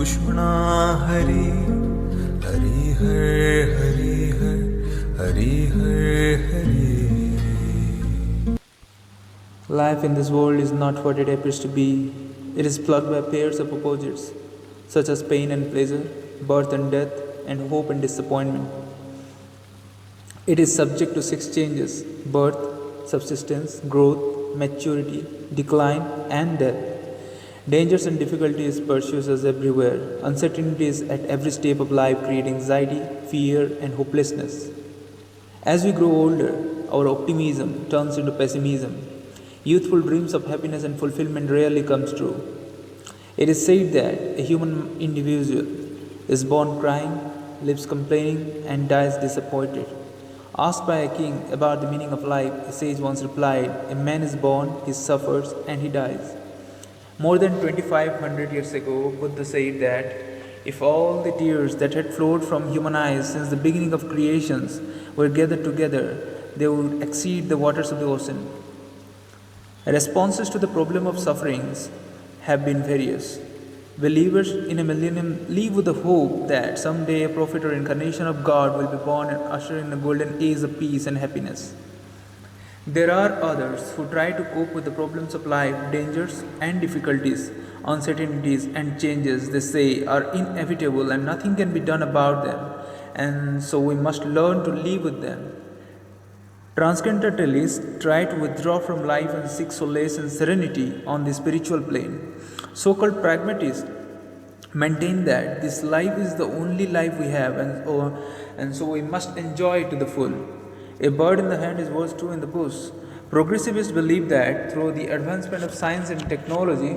Pushpana Hari Hari Har Hari Har Hari Har Hari. Life in this world is not what it appears to be. It is plugged by pairs of opposites, such as pain and pleasure, birth and death, and hope and disappointment. It is subject to six changes: birth, subsistence, growth, maturity, decline, and death. Dangers and difficulties pursue us everywhere. Uncertainties at every step of life create anxiety, fear, and hopelessness. As we grow older, our optimism turns into pessimism. Youthful dreams of happiness and fulfillment rarely comes true. It is said that a human individual is born crying, lives complaining, and dies disappointed. Asked by a king about the meaning of life, a sage once replied, "A man is born, he suffers, and he dies." More than 2500 years ago, Buddha said that if all the tears that had flowed from human eyes since the beginning of creations were gathered together, they would exceed the waters of the ocean. Responses to the problem of sufferings have been various. Believers in a millennium live with the hope that someday a prophet or incarnation of God will be born and usher in a golden age of peace and happiness. There are others who try to cope with the problems of life, dangers and difficulties, uncertainties and changes they say are inevitable and nothing can be done about them, and so we must learn to live with them. Transcendentalists try to withdraw from life and seek solace and serenity on the spiritual plane. So-called pragmatists maintain that this life is the only life we have, and so we must enjoy it to the full. A bird in the hand is worth two in the bush. Progressivists believe that through the advancement of science and technology,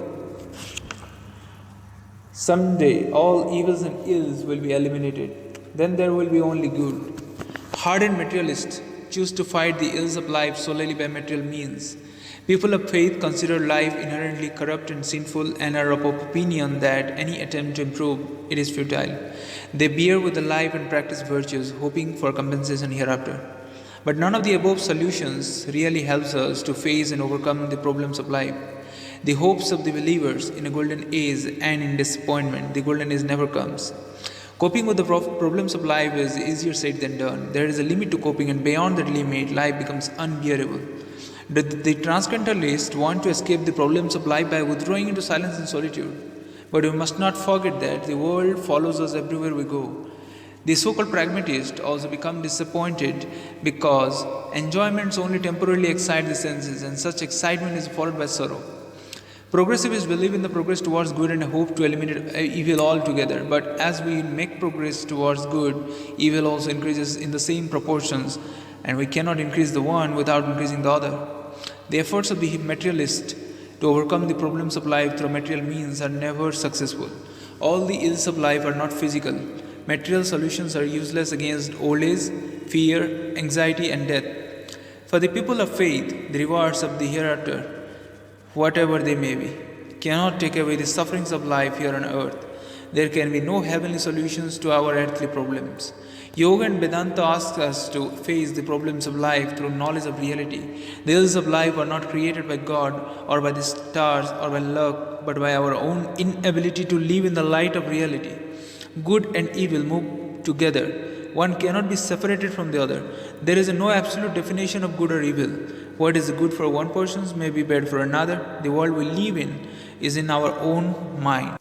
someday all evils and ills will be eliminated. Then there will be only good. Hardened materialists choose to fight the ills of life solely by material means. People of faith consider life inherently corrupt and sinful and are of opinion that any attempt to improve it is futile. They bear with the life and practice virtues, hoping for compensation hereafter. But none of the above solutions really helps us to face and overcome the problems of life. The hopes of the believers in a golden age and in disappointment, the golden age never comes. Coping with the problems of life is easier said than done. There is a limit to coping, and beyond that limit, life becomes unbearable. The transcendentalists want to escape the problems of life by withdrawing into silence and solitude. But we must not forget that the world follows us everywhere we go. The so-called pragmatists also become disappointed because enjoyments only temporarily excite the senses, and such excitement is followed by sorrow. Progressivists believe in the progress towards good and hope to eliminate evil altogether. But as we make progress towards good, evil also increases in the same proportions, and we cannot increase the one without increasing the other. The efforts of the materialist to overcome the problems of life through material means are never successful. All the ills of life are not physical. Material solutions are useless against old age, fear, anxiety, and death. For the people of faith, the rewards of the hereafter, whatever they may be, cannot take away the sufferings of life here on earth. There can be no heavenly solutions to our earthly problems. Yoga and Vedanta ask us to face the problems of life through knowledge of reality. The ills of life are not created by God or by the stars or by luck, but by our own inability to live in the light of reality. Good and evil move together. One cannot be separated from the other. There is no absolute definition of good or evil. What is good for one person may be bad for another. The world we live in is in our own mind.